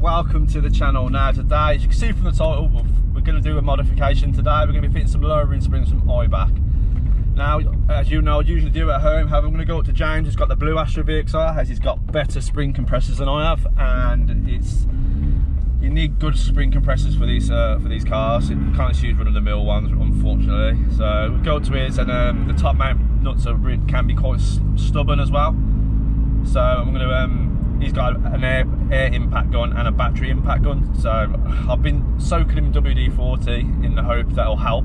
welcome to the channel. Now today, as you can see from the title, we're going to do a modification today. We're going to be fitting some lowering springs from eibach. Now, as you know, I usually do it at home. However, I'm going to go up to James, who's got the blue Astra VXR, as he's got better spring compressors than I have, and you need good spring compressors for these cars. You can't just use run-of-the-mill ones, unfortunately. So we go up to his, and the top mount nuts can be quite stubborn as well. So I'm going to. He's got an air impact gun and a battery impact gun. So I've been soaking him in WD-40 in the hope that'll help,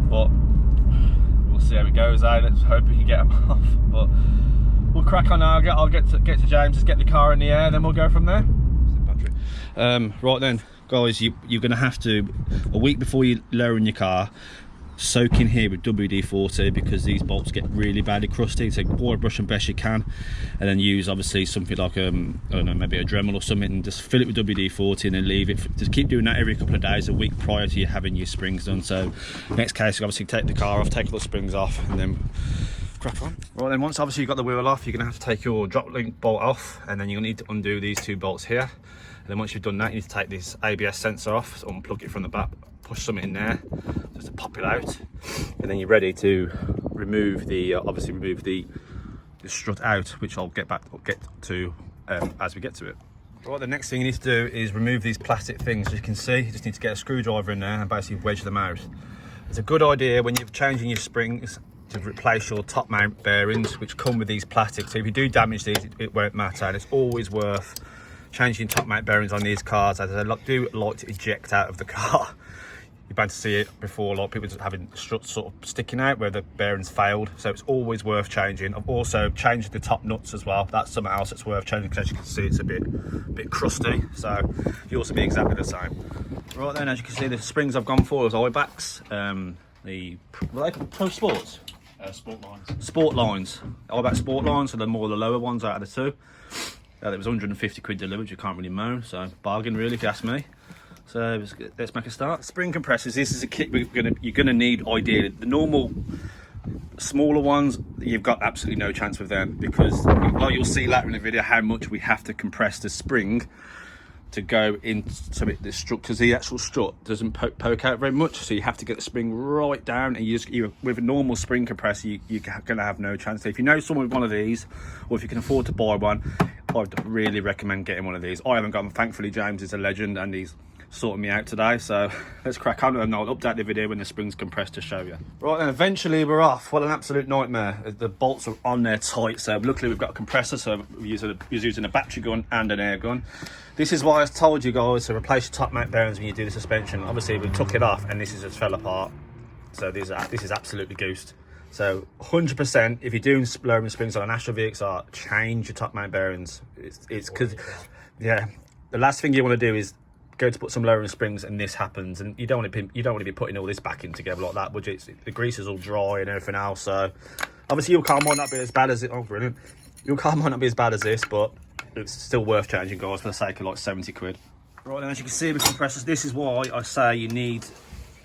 but we'll see how it goes. Let's hope we can get him off. But we'll crack on now. I'll get to James, just get the car in the air, and then we'll go from there. Right then, guys, you're going to have to, a week before you lower in your car, soak in here with WD-40 because these bolts get really badly crusty. Take water brush and best you can, and then use obviously something like I don't know, maybe a Dremel or something, and just fill it with WD-40 and then leave it. Just keep doing that every couple of days, a week prior to you having your springs done. So next case, you obviously take the car off, take all the springs off, and then crack on. Right then, once obviously you've got the wheel off, you're going to have to take your drop link bolt off, and then you're going to need to undo these two bolts here. And then once you've done that, you need to take this ABS sensor off, so unplug it from the back, push something in there just to pop it out, and then you're ready to remove the obviously remove the strut out, which I'll get to as we get to it. Right, the next thing you need to do is remove these plastic things. As you can see, you just need to get a screwdriver in there and basically wedge them out. It's a good idea when you're changing your springs to replace your top mount bearings, which come with these plastics. So if you do damage these, it won't matter, and it's always worth changing top mount bearings on these cars, as I do like to eject out of the car. You're bound to see it before, a lot of people just having struts sort of sticking out where the bearings failed, so it's always worth changing. I've also changed the top nuts as well. That's something else that's worth changing, because as you can see, it's a bit crusty, so you also be exactly the same. Right then, as you can see, the springs I've gone for is eibachs, what are they called? Pro Sports? Sportlines. Sportlines. Eibach Sportlines, so they're more the lower ones out of the two. It was 150 quid delivered, you can't really moan, so bargain really if you ask me. So let's make a start. Spring compressors, this is a kit you're gonna need ideally. The normal smaller ones, you've got absolutely no chance with them, because like you'll see later in the video how much we have to compress the spring to go into the strut, because the actual strut doesn't poke out very much, so you have to get the spring right down, and with a normal spring compressor you're going to have no chance. So if you know someone with one of these, or if you can afford to buy one, I'd really recommend getting one of these. I haven't got them, thankfully. James is a legend and he's sorting me out today, so let's crack on, and I'll update the video when the spring's compressed to show you. Right then, eventually we're off. What an absolute nightmare. The bolts are on there tight, so luckily we've got a compressor, so we're using a battery gun and an air gun. This is why I told you guys to replace your top mount bearings when you do the suspension. Obviously we took it off and this just fell apart, so this is absolutely goosed. So 100%, if you're doing lowering springs on an Astra VXR, change your top mount bearings. It's because, yeah, the last thing you want to do is go to put some lowering springs and this happens, and you don't want to be putting all this back in together like that, would you? The grease is all dry and everything else. So obviously your car might not be as bad as it. Oh, brilliant! Your car might not be as bad as this, but it's still worth changing, guys, for the sake of like 70 quid. Right then, as you can see with compressors, this is why I say you need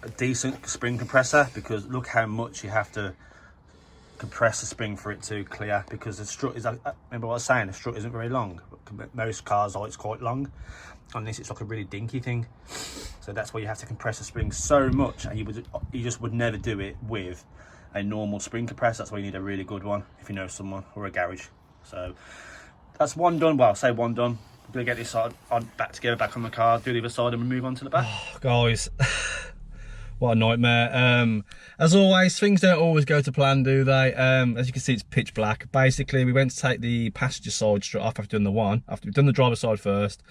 a decent spring compressor, because look how much you have to compress the spring for it to clear, because the strut is, remember what I was saying, the strut isn't very long. Most cars are, it's quite long. On this it's like a really dinky thing, so that's why you have to compress the spring so much, and you just would never do it with a normal spring compressor. That's why you need a really good one if you know someone, or a garage. So that's one done. Well, I say one done. I'm gonna get this side back together, back on the car, do the other side, and we move on to the back. Oh, guys, what a nightmare. As always, things don't always go to plan, do they? As you can see, it's pitch black. Basically, we went to take the passenger side strut off after we've done the driver's side first.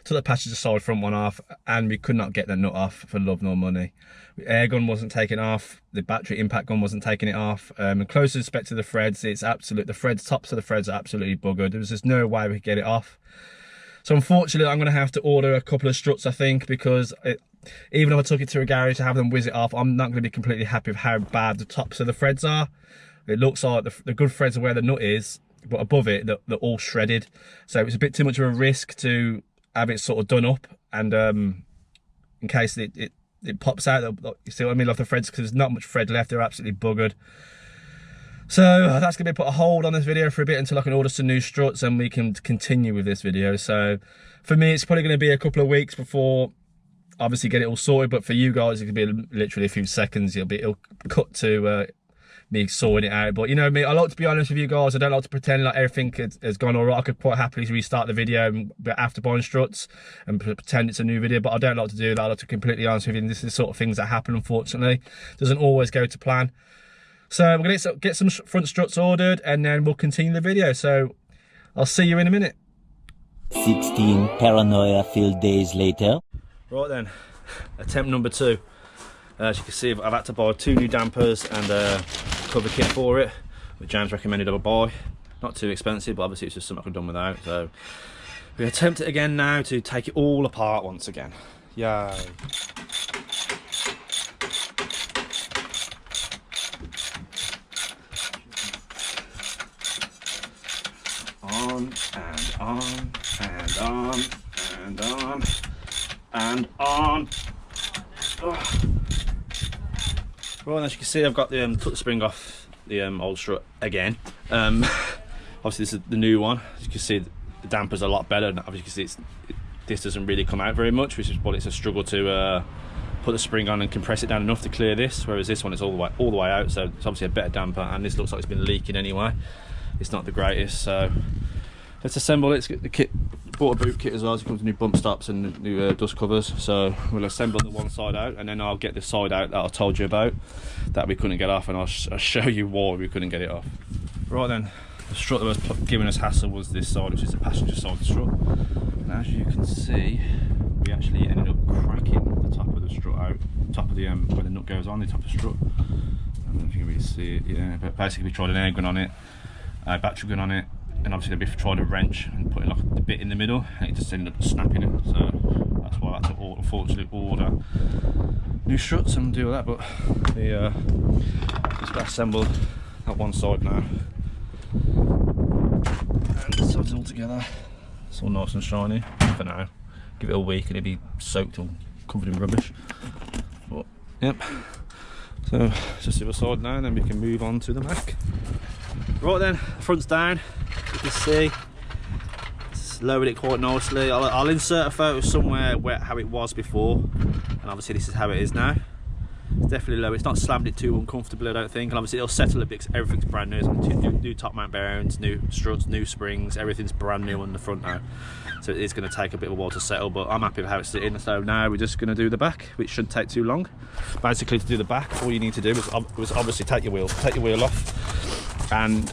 Took the passenger side front one off, and we could not get the nut off for love nor money. The air gun wasn't taken off, the battery impact gun wasn't taking it off. And close respect to the threads, tops of the threads are absolutely buggered. There was just no way we could get it off. So unfortunately, I'm going to have to order a couple of struts, I think, because even if I took it to a garage to have them whiz it off, I'm not going to be completely happy with how bad the tops of the threads are. It looks like the good threads are where the nut is, but above it, they're all shredded. So it's a bit too much of a risk to have it sort of done up, and in case it pops out, you see what I mean, like the threads, because there's not much thread left, they're absolutely buggered. So that's going to be put a hold on this video for a bit until I can order some new struts and we can continue with this video. So for me, it's probably going to be a couple of weeks before obviously get it all sorted, but for you guys, it could be literally a few seconds. It'll cut to me sorting it out. But you know me, I like to be honest with you guys. I don't like to pretend like everything has gone all right. I could quite happily restart the video after buying struts and pretend it's a new video, but I don't like to do that. I like to be completely honest with you. And this is the sort of things that happen, unfortunately. Doesn't always go to plan. So we're going to get some front struts ordered and then we'll continue the video. So I'll see you in a minute. 16 paranoia-filled days later. Right then, attempt number 2. As you can see, I've had to buy 2 new dampers and a cover kit for it, which James recommended I buy. Not too expensive, but obviously it's just something I could have done without. So we attempt it again now to take it all apart once again. Yay. On and on and on and on and on. Oh. Well, as you can see, I've got the took the spring off the old strut again. Obviously this is the new one. As you can see, the damper's a lot better. And obviously you can see this doesn't really come out very much, which is what it's a struggle to put the spring on and compress it down enough to clear this. Whereas this one is all the way out, so it's obviously a better damper. And this looks like it's been leaking anyway. It's not the greatest, so let's assemble it. Let's get the kit. Bought a boot kit as well, so it comes with new bump stops and new dust covers. So we'll assemble the one side out, and then I'll get the side out that I told you about that we couldn't get off, and I'll show you why we couldn't get it off. Right then, the strut that was giving us hassle was this side, which is the passenger side strut. And as you can see, we actually ended up cracking the top of the strut out, top of the where the nut goes on, the top of the strut. I don't know if you can really see it. Yeah, but basically we tried an air gun on it, a battery gun on it, and obviously we tried a wrench and putting like the bit in the middle, and it just ended up snapping it. So that's why I had to unfortunately order new struts and do all that. But the just got to assemble that one side now, and so it's all together. It's all nice and shiny for now. Give it a week and it'll be soaked or covered in rubbish. But yep. So just the other side now, and then we can move on to the back. Right then, the front's down. You can see it's lowered it quite nicely. I'll insert a photo somewhere where how it was before, and obviously this is how it is now. It's definitely low. It's not slammed it too uncomfortably, I don't think. And obviously it'll settle a bit because everything's brand new. It's new top mount bearings, new struts, new springs. Everything's brand new on the front now. So it is going to take a bit of a while to settle, but I'm happy with how it's sitting. So now we're just going to do the back, which shouldn't take too long. Basically, to do the back, all you need to do is obviously take your wheel off, and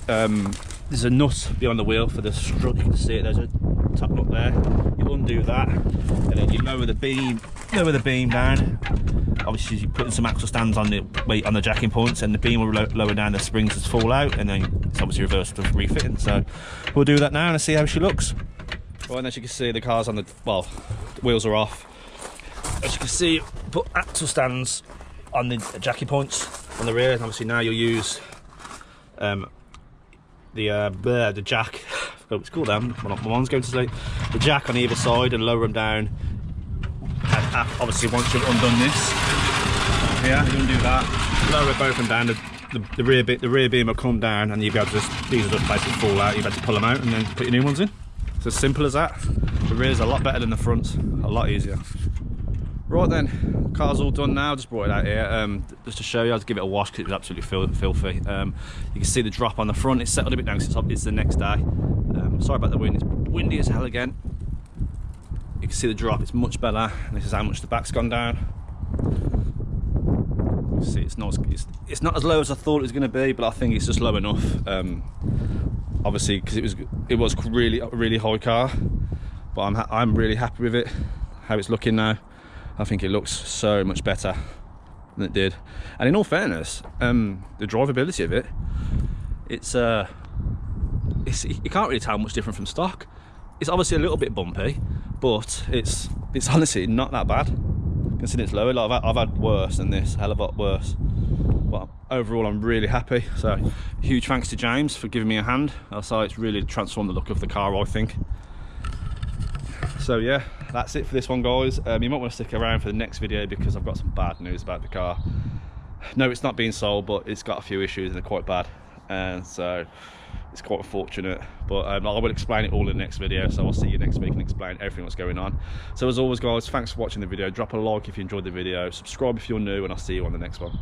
there's a nut behind the wheel for the strut. You can see it. There's a top nut there. You undo that, and then you lower the beam down. Obviously, you're putting some axle stands on the jacking points, and the beam will lower down. The springs just fall out, and then it's obviously reversed with refitting. So we'll do that now and see how she looks. Well, and as you can see, the car's on the wheels are off. As you can see, put axle stands on the jacking points on the rear, and obviously now you'll use the jack. I forgot what it's called now. My mom's going to sleep. The jack on either side and lower them down. And obviously, once you've undone this, here you undo that, lower both of them down. The rear beam will come down, and you'll be able to these will just basically fall out. You've got to pull them out and then put your new ones in. It's as simple as that. The rear's a lot better than the front, a lot easier. Right then, car's all done now. Just brought it out here just to show you. I'll just give it a wash because it was absolutely filthy. You can see the drop on the front. It's settled a bit down because it's the next day. Sorry about the wind. It's windy as hell again. You can see the drop. It's much better. And this is how much the back's gone down. You can see it's not as low as I thought it was going to be, but I think it's just low enough. Obviously, because it was really a really high car, but I'm really happy with it. How it's looking now. I think it looks so much better than it did. And in all fairness, the drivability of it, you can't really tell much different from stock. It's obviously a little bit bumpy, but it's honestly not that bad considering it's lower. Like I've had worse than this, a hell of a lot worse. But overall, I'm really happy. So huge thanks to James for giving me a hand. Also, it's really transformed the look of the car, I think. So yeah, that's it for this one, guys. You might want to stick around for the next video because I've got some bad news about the car. No, it's not being sold, but it's got a few issues and they're quite bad. and so it's quite unfortunate, but I will explain it all in the next video, so I'll see you next week and explain everything that's going on. So as always guys, thanks for watching the video. Drop a like if you enjoyed the video, subscribe if you're new, and I'll see you on the next one.